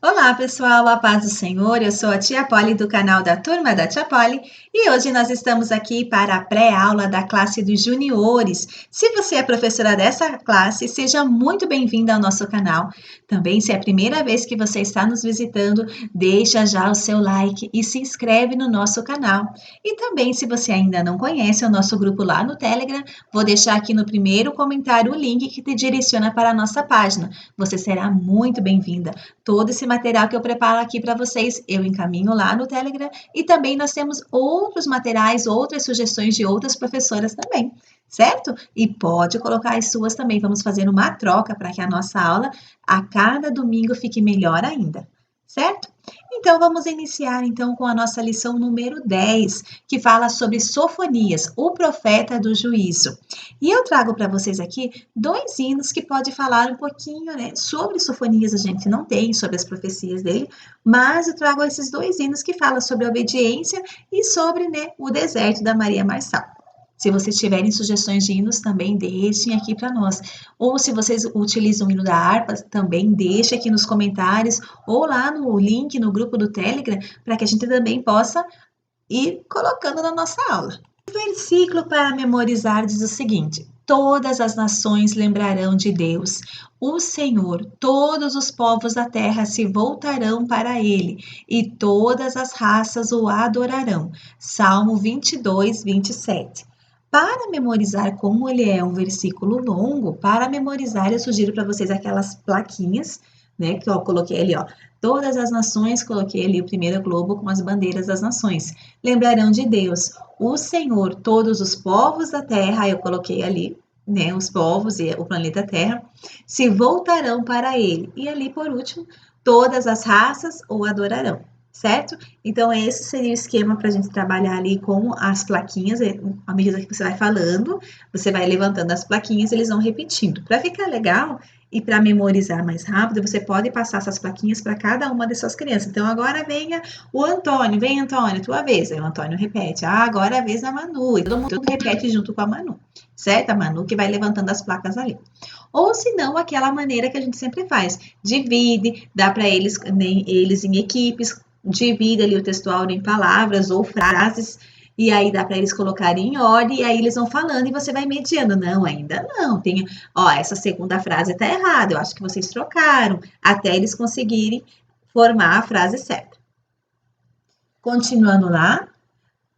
Olá, pessoal, a paz do Senhor. Eu sou a Tia Polly do canal da Turma da Tia Polly e hoje nós estamos aqui para a pré-aula da classe dos juniores. Se você é professora dessa classe, seja muito bem-vinda ao nosso canal. Também, se é a primeira vez que você está nos visitando, deixa já o seu like e se inscreve no nosso canal. E também, se você ainda não conhece o nosso grupo lá no Telegram, vou deixar aqui no primeiro comentário o link que te direciona para a nossa página. Você será muito bem-vinda. Todo esse material que eu preparo aqui para vocês, eu encaminho lá no Telegram e também nós temos outros materiais, outras sugestões de outras professoras também, certo? E pode colocar as suas também, vamos fazer uma troca para que a nossa aula a cada domingo fique melhor ainda, certo? Então, vamos iniciar então com a nossa lição número 10, que fala sobre Sofonias, o profeta do juízo. E eu trago para vocês aqui dois hinos que pode falar um pouquinho, né, sobre Sofonias. A gente não tem sobre as profecias dele, mas eu trago esses dois hinos que falam sobre a obediência e sobre, né, o deserto da Maria Marçal. Se vocês tiverem sugestões de hinos, também deixem aqui para nós. Ou se vocês utilizam o hino da harpa, também deixem aqui nos comentários ou lá no link no grupo do Telegram, para que a gente também possa ir colocando na nossa aula. O versículo para memorizar diz o seguinte: todas as nações lembrarão de Deus, o Senhor, todos os povos da terra se voltarão para ele, e todas as raças o adorarão. Salmo 22, 27. Para memorizar, como ele é um versículo longo, para memorizar eu sugiro para vocês aquelas plaquinhas, né, que eu coloquei ali, ó. Todas as nações, coloquei ali o primeiro globo com as bandeiras das nações. Lembrarão de Deus, o Senhor, todos os povos da terra, eu coloquei ali, né, os povos e o planeta Terra, se voltarão para ele. E ali, por último, todas as raças o adorarão, certo? Então, esse seria o esquema para a gente trabalhar ali com as plaquinhas. À medida que você vai falando, você vai levantando as plaquinhas, eles vão repetindo. Para ficar legal e para memorizar mais rápido, você pode passar essas plaquinhas para cada uma das suas crianças. Então, agora venha o Antônio, vem Antônio, tua vez. Aí o Antônio repete, agora é a vez da Manu. E todo mundo repete junto com a Manu, certo? A Manu que vai levantando as placas ali. Ou se não, aquela maneira que a gente sempre faz, divide, dá para eles, eles em equipes, divide ali o textual em palavras ou frases, e aí dá para eles colocarem em ordem, e aí eles vão falando e você vai mediando. Não, ainda não. Tem, ó, essa segunda frase tá errada, eu acho que vocês trocaram, até eles conseguirem formar a frase certa. Continuando lá,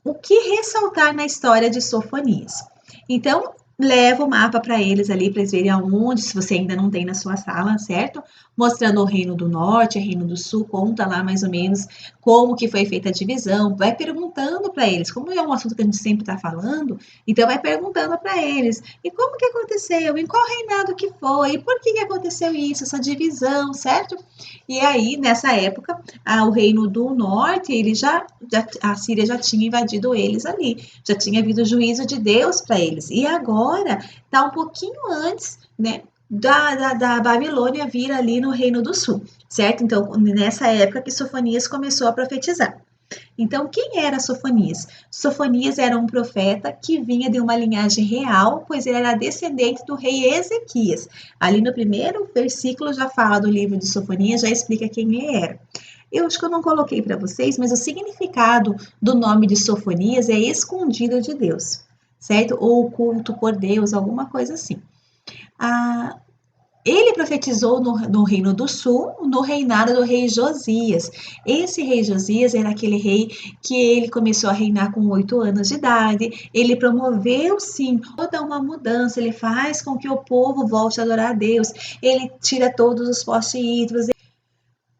o que ressaltar na história de Sofonias? Então, leva o mapa para eles ali, para eles verem aonde, se você ainda não tem na sua sala, certo? Mostrando o Reino do Norte, o Reino do Sul, conta lá mais ou menos como que foi feita a divisão, vai perguntando para eles, como é um assunto que a gente sempre está falando, então vai perguntando para eles, e como que aconteceu, em qual reinado que foi, e por que aconteceu isso, essa divisão, certo? E aí, nessa época, o Reino do Norte, a Síria já tinha invadido eles ali, já tinha havido o juízo de Deus para eles. E agora está um pouquinho antes, né, da Babilônia vir ali no Reino do Sul, certo? Então, nessa época que Sofonias começou a profetizar. Então, quem era Sofonias? Sofonias era um profeta que vinha de uma linhagem real, pois ele era descendente do rei Ezequias. Ali no primeiro versículo já fala do livro de Sofonias, já explica quem ele era. Eu acho que eu não coloquei para vocês, mas o significado do nome de Sofonias é escondido de Deus, certo? Ou oculto por Deus, alguma coisa assim. Ah, ele profetizou no Reino do Sul, no reinado do rei Josias. Esse rei Josias era aquele rei que ele começou a reinar com 8 anos de idade. Ele promoveu, sim, toda uma mudança. Ele faz com que o povo volte a adorar a Deus. Ele tira todos os postes ídolos.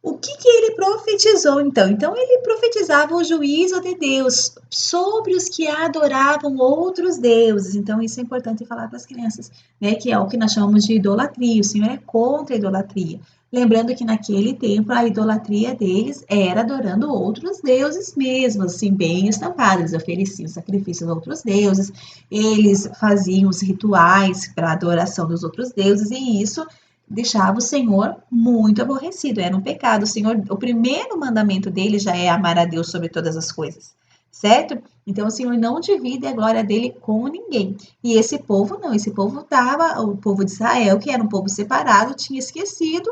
O que ele profetizou, então? Então, ele profetizava o juízo de Deus sobre os que adoravam outros deuses. Então, isso é importante falar para as crianças, né? Que é o que nós chamamos de idolatria. O Senhor é contra a idolatria. Lembrando que naquele tempo a idolatria deles era adorando outros deuses mesmo, assim, bem estampados. Eles ofereciam sacrifícios a outros deuses, eles faziam os rituais para a adoração dos outros deuses, e isso deixava o Senhor muito aborrecido, era um pecado. O Senhor, o primeiro mandamento dele já é amar a Deus sobre todas as coisas, certo? Então o Senhor não divide a glória dele com ninguém. E esse povo não, esse povo estava, o povo de Israel, que era um povo separado, tinha esquecido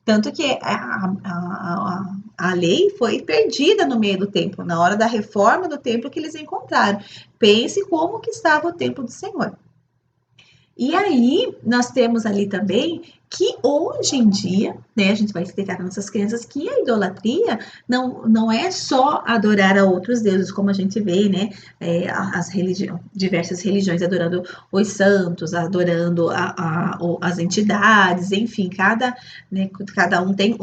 Tanto que a lei foi perdida no meio do templo, na hora da reforma do templo que eles encontraram. Pense como que estava o templo do Senhor. E aí, nós temos ali também que hoje em dia, né, a gente vai explicar para nossas crianças que a idolatria não é só adorar a outros deuses, como a gente vê, né, diversas religiões adorando os santos, adorando as entidades, enfim, cada um tem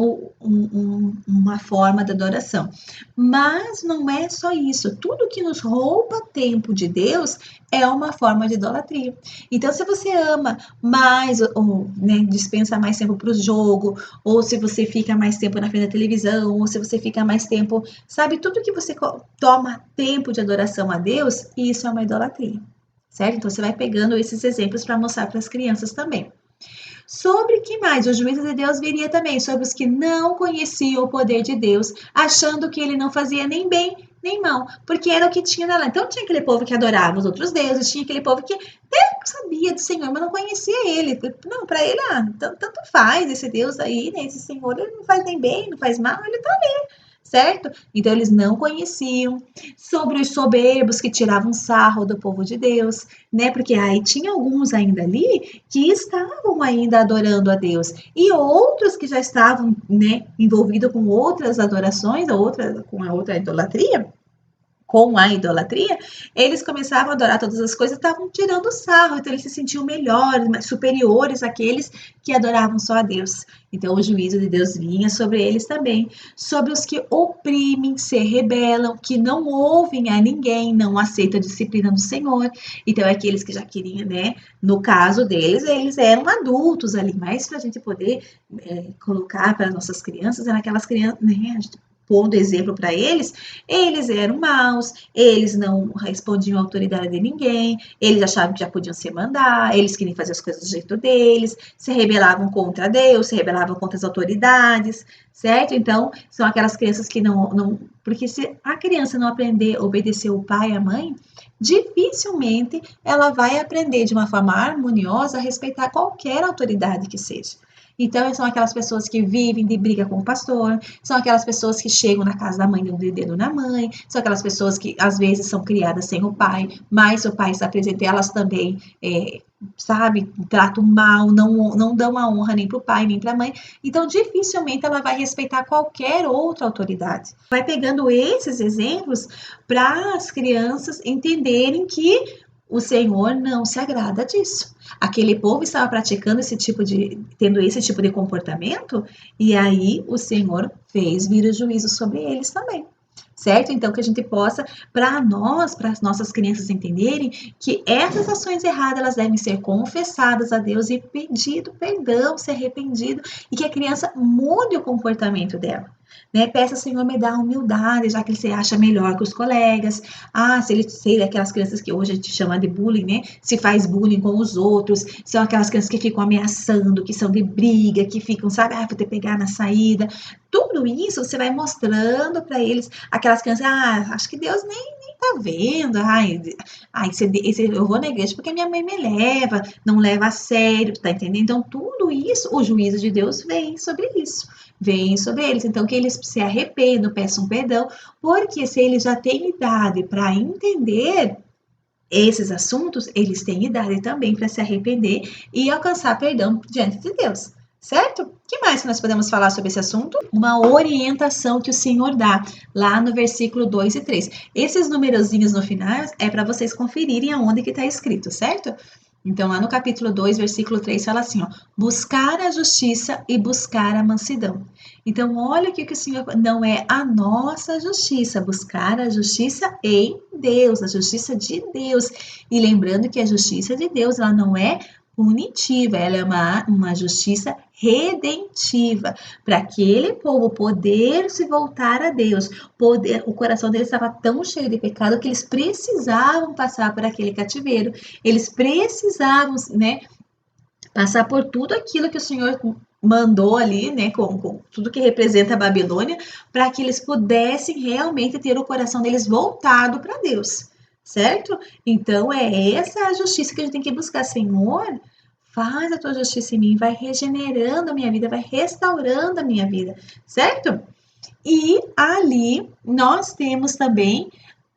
uma forma de adoração. Mas não é só isso, tudo que nos rouba tempo de Deus é uma forma de idolatria. Então, se você ama mais, ou né, dispensa mais tempo para o jogo, ou se você fica mais tempo na frente da televisão, ou se você fica mais tempo, sabe, tudo que você toma tempo de adoração a Deus, isso é uma idolatria, certo? Então, você vai pegando esses exemplos para mostrar para as crianças também. Sobre que mais? O juízo de Deus viria também sobre os que não conheciam o poder de Deus, achando que ele não fazia nem bem nem mal, porque era o que tinha lá. Então tinha aquele povo que adorava os outros deuses, tinha aquele povo que até sabia do Senhor, mas não conhecia ele. Não, para ele, tanto faz esse Deus aí, né? Esse Senhor, ele não faz nem bem, não faz mal, ele tá ali, certo? Então eles não conheciam. Sobre os soberbos que tiravam sarro do povo de Deus, né? Porque aí tinha alguns ainda ali que estavam ainda adorando a Deus e outros que já estavam, né, envolvidos com outras adorações, com a outra idolatria. Com a idolatria, eles começavam a adorar todas as coisas, estavam tirando sarro, então eles se sentiam melhores, superiores àqueles que adoravam só a Deus. Então o juízo de Deus vinha sobre eles também, sobre os que oprimem, se rebelam, que não ouvem a ninguém, não aceitam a disciplina do Senhor. Então aqueles que já queriam, né? No caso deles, eles eram adultos ali, mas para a gente poder colocar para nossas crianças, eram aquelas crianças, né? Pondo exemplo para eles, eles eram maus, eles não respondiam à autoridade de ninguém, eles achavam que já podiam se mandar, eles queriam fazer as coisas do jeito deles, se rebelavam contra Deus, se rebelavam contra as autoridades, certo? Então, são aquelas crianças que não. Porque se a criança não aprender a obedecer o pai e a mãe, dificilmente ela vai aprender de uma forma harmoniosa a respeitar qualquer autoridade que seja. Então, são aquelas pessoas que vivem de briga com o pastor, são aquelas pessoas que chegam na casa da mãe dando dedo na mãe, são aquelas pessoas que às vezes são criadas sem o pai, mas o pai está presente, elas também, sabe, tratam mal, não dão a honra nem para o pai, nem para a mãe. Então, dificilmente ela vai respeitar qualquer outra autoridade. Vai pegando esses exemplos para as crianças entenderem que o Senhor não se agrada disso. Aquele povo estava praticando tendo esse tipo de comportamento, e aí o Senhor fez vir o juízo sobre eles também. Certo? Então, que a gente possa, para as nossas crianças entenderem que essas ações erradas, elas devem ser confessadas a Deus e pedido perdão, ser arrependido, e que a criança mude o comportamento dela. Né? Peça, Senhor, me dá humildade, já que ele se acha melhor que os colegas. Se ele é aquelas crianças que hoje a gente chama de bullying, né? Se faz bullying com os outros, são aquelas crianças que ficam ameaçando, que são de briga, que ficam, sabe, vou te pegar na saída. Tudo isso você vai mostrando para eles, aquelas crianças, acho que Deus nem tá vendo, eu vou na igreja porque minha mãe me leva, não leva a sério, tá entendendo? Então, tudo isso, o juízo de Deus vem sobre isso, vem sobre eles. Então, que eles se arrependam, peçam perdão, porque se eles já têm idade para entender esses assuntos, eles têm idade também para se arrepender e alcançar perdão diante de Deus. Certo? O que mais que nós podemos falar sobre esse assunto? Uma orientação que o Senhor dá lá no versículo 2 e 3. Esses numerozinhos no final é para vocês conferirem aonde que está escrito, certo? Então, lá no capítulo 2, versículo 3, fala assim, ó, buscar a justiça e buscar a mansidão. Então, olha o que o Senhor, não é a nossa justiça, buscar a justiça em Deus, a justiça de Deus. E lembrando que a justiça de Deus, ela não é punitiva, ela é uma justiça redentiva, para aquele povo poder se voltar a Deus, o coração deles estava tão cheio de pecado que eles precisavam passar por aquele cativeiro, eles precisavam, né, passar por tudo aquilo que o Senhor mandou ali, né, com tudo que representa a Babilônia, para que eles pudessem realmente ter o coração deles voltado para Deus. Certo? Então, é essa a justiça que a gente tem que buscar, Senhor, faz a tua justiça em mim, vai regenerando a minha vida, vai restaurando a minha vida, certo? E ali nós temos também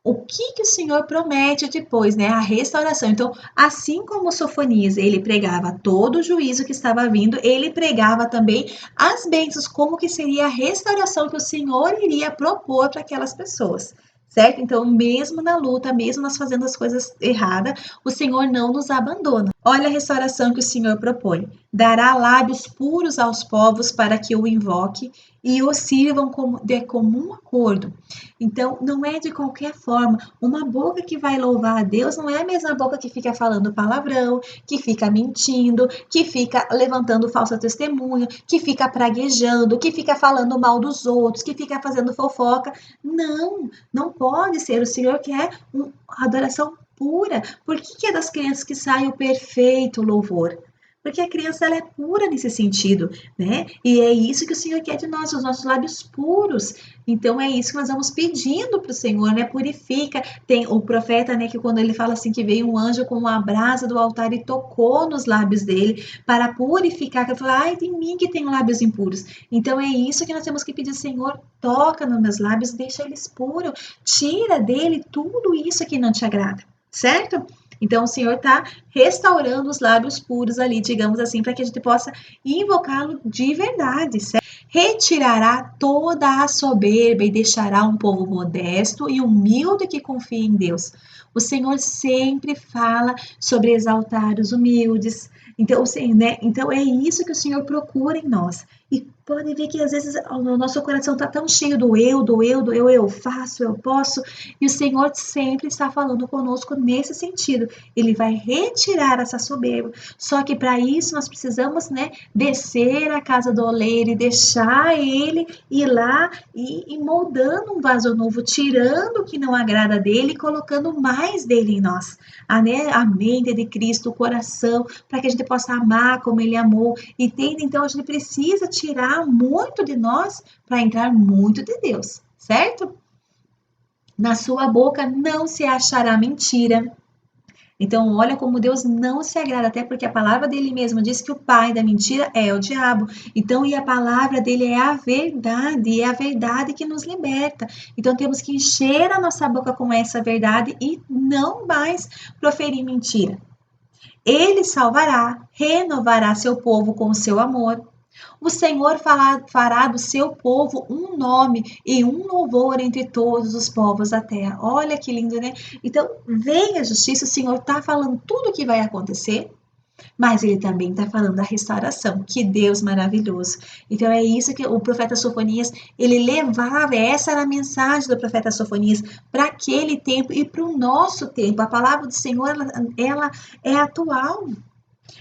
o que o Senhor promete depois, né? A restauração. Então, assim como Sofonias, ele pregava todo o juízo que estava vindo, ele pregava também as bênçãos, como que seria a restauração que o Senhor iria propor para aquelas pessoas. Certo? Então, mesmo na luta, mesmo nós fazendo as coisas erradas, o Senhor não nos abandona. Olha a restauração que o Senhor propõe. Dará lábios puros aos povos para que o invoque e o sirvam de comum acordo. Então, não é de qualquer forma. Uma boca que vai louvar a Deus não é a mesma boca que fica falando palavrão, que fica mentindo, que fica levantando falso testemunho, que fica praguejando, que fica falando mal dos outros, que fica fazendo fofoca. Não, não pode ser. O Senhor quer uma adoração pura. Por que é das crianças que sai o perfeito louvor? Porque a criança ela é pura nesse sentido, né? E é isso que o Senhor quer de nós, os nossos lábios puros. Então é isso que nós vamos pedindo para o Senhor, né? Purifica. Tem o profeta, né? Que quando ele fala assim que veio um anjo com uma brasa do altar e tocou nos lábios dele para purificar, que ele fala, ai de mim que tenho lábios impuros. Então é isso que nós temos que pedir, Senhor, toca nos meus lábios, deixa eles puros, tira dele tudo isso que não te agrada, certo? Então, o Senhor está restaurando os lábios puros ali, digamos assim, para que a gente possa invocá-lo de verdade, certo? Retirará toda a soberba e deixará um povo modesto e humilde que confia em Deus. O Senhor sempre fala sobre exaltar os humildes. Então, né? Então é isso que o Senhor procura em nós. E pode ver que às vezes o nosso coração está tão cheio eu faço, eu posso. E o Senhor sempre está falando conosco nesse sentido. Ele vai retirar essa soberba. Só que para isso nós precisamos, né, descer à casa do oleiro e deixar ele ir lá e moldando um vaso novo, tirando o que não agrada dele e colocando mais dele em nós. A mente de Cristo, o coração, para que a gente possa amar como ele amou. Entende? Então a gente precisa tirar muito de nós para entrar muito de Deus, certo? Na sua boca não se achará mentira. Então, olha como Deus não se agrada, até porque a palavra dele mesmo diz que o pai da mentira é o diabo. Então, e a palavra dele é a verdade, e é a verdade que nos liberta. Então, temos que encher a nossa boca com essa verdade e não mais proferir mentira. Ele salvará, renovará seu povo com o seu amor. O Senhor fará do seu povo um nome e um louvor entre todos os povos da terra. Olha que lindo, né? Então, vem a justiça, o Senhor está falando tudo o que vai acontecer, mas ele também está falando da restauração. Que Deus maravilhoso. Então, é isso que o profeta Sofonias, ele levava, essa era a mensagem do profeta Sofonias para aquele tempo e para o nosso tempo. A palavra do Senhor, ela é atual.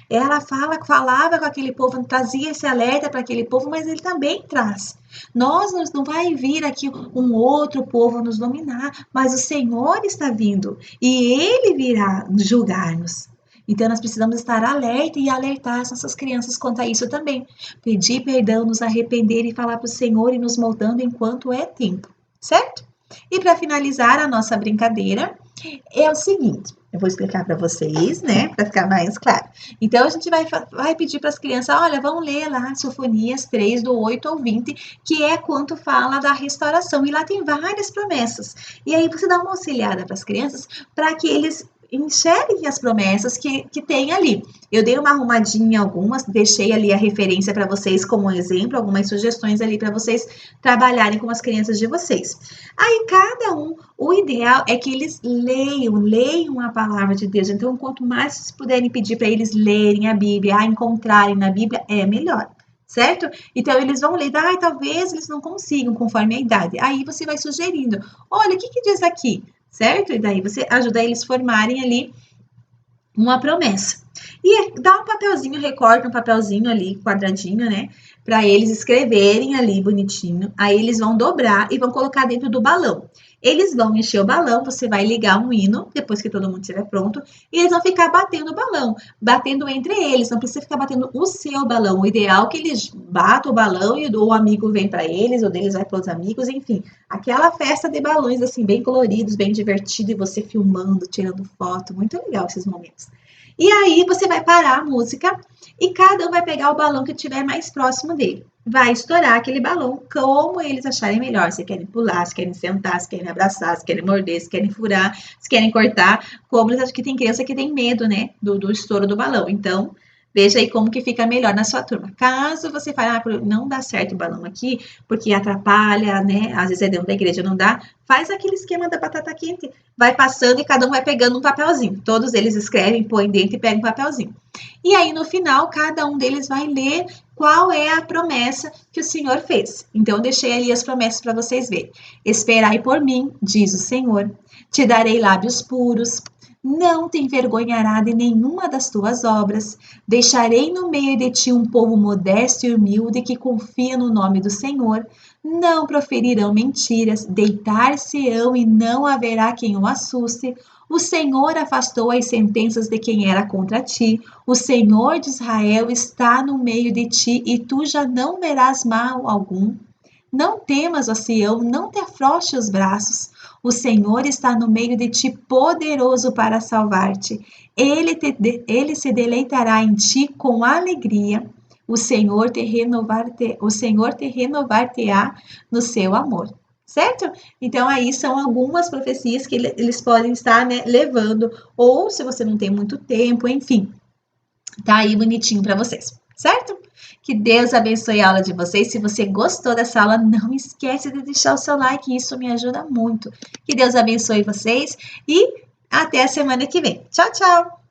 Ela falava com aquele povo, trazia esse alerta para aquele povo, mas ele também traz. Nós não vai vir aqui um outro povo nos dominar, mas o Senhor está vindo e ele virá julgar-nos. Então nós precisamos estar alerta e alertar as nossas crianças quanto a isso também. Pedir perdão, nos arrepender e falar para o Senhor e nos moldando enquanto é tempo, certo? E para finalizar a nossa brincadeira, é o seguinte, eu vou explicar para vocês, né, para ficar mais claro. Então, a gente vai pedir para as crianças, olha, vamos ler lá Sofonias 3, do 8 ao 20, que é quanto fala da restauração. E lá tem várias promessas. E aí você dá uma auxiliada para as crianças, para que eles enxerguem as promessas que tem ali. Eu dei uma arrumadinha em algumas, deixei ali a referência para vocês como exemplo, algumas sugestões ali para vocês trabalharem com as crianças de vocês. Aí cada um, o ideal é que eles leiam a palavra de Deus. Então, quanto mais vocês puderem pedir para eles lerem a Bíblia, a encontrarem na Bíblia, é melhor. Certo? Então, eles vão ler, talvez eles não consigam conforme a idade. Aí você vai sugerindo, olha, o que diz aqui? Certo? E daí você ajuda eles a formarem ali uma promessa. E dá um papelzinho, recorta um papelzinho ali, quadradinho, né? Para eles escreverem ali bonitinho. Aí eles vão dobrar e vão colocar dentro do balão. Eles vão encher o balão, você vai ligar um hino, depois que todo mundo estiver pronto, e eles vão ficar batendo o balão, batendo entre eles, não precisa ficar batendo o seu balão. O ideal é que eles batam o balão e o amigo vem para eles, ou deles vai para os amigos, enfim. Aquela festa de balões, assim, bem coloridos, bem divertido, e você filmando, tirando foto, muito legal esses momentos. E aí você vai parar a música e cada um vai pegar o balão que estiver mais próximo dele. Vai estourar aquele balão como eles acharem melhor. Se querem pular, se querem sentar, se querem abraçar, se querem morder, se querem furar, se querem cortar. Como eles acham que tem criança que tem medo, né, do estouro do balão. Então, veja aí como que fica melhor na sua turma. Caso você fale, não dá certo o balão aqui, porque atrapalha, né? Às vezes é dentro da igreja, não dá. Faz aquele esquema da batata quente. Vai passando e cada um vai pegando um papelzinho. Todos eles escrevem, põem dentro e pegam um papelzinho. E aí, no final, cada um deles vai ler qual é a promessa que o Senhor fez. Então, eu deixei ali as promessas para vocês verem. Esperai por mim, diz o Senhor. Te darei lábios puros. Não te envergonhará de nenhuma das tuas obras. Deixarei no meio de ti um povo modesto e humilde que confia no nome do Senhor. Não proferirão mentiras, deitar-se-ão e não haverá quem o assuste. O Senhor afastou as sentenças de quem era contra ti. O Senhor de Israel está no meio de ti e tu já não verás mal algum. Não temas, ó Sião, não te afrouxe os braços. O Senhor está no meio de ti, poderoso para salvar-te. Ele se deleitará em ti com alegria. O Senhor te renovar-te-á no seu amor. Certo? Então, aí são algumas profecias que eles podem estar, né, levando, ou se você não tem muito tempo, enfim, tá aí bonitinho para vocês, certo? Que Deus abençoe a aula de vocês. Se você gostou dessa aula, não esquece de deixar o seu like, isso me ajuda muito. Que Deus abençoe vocês e até a semana que vem. Tchau, tchau!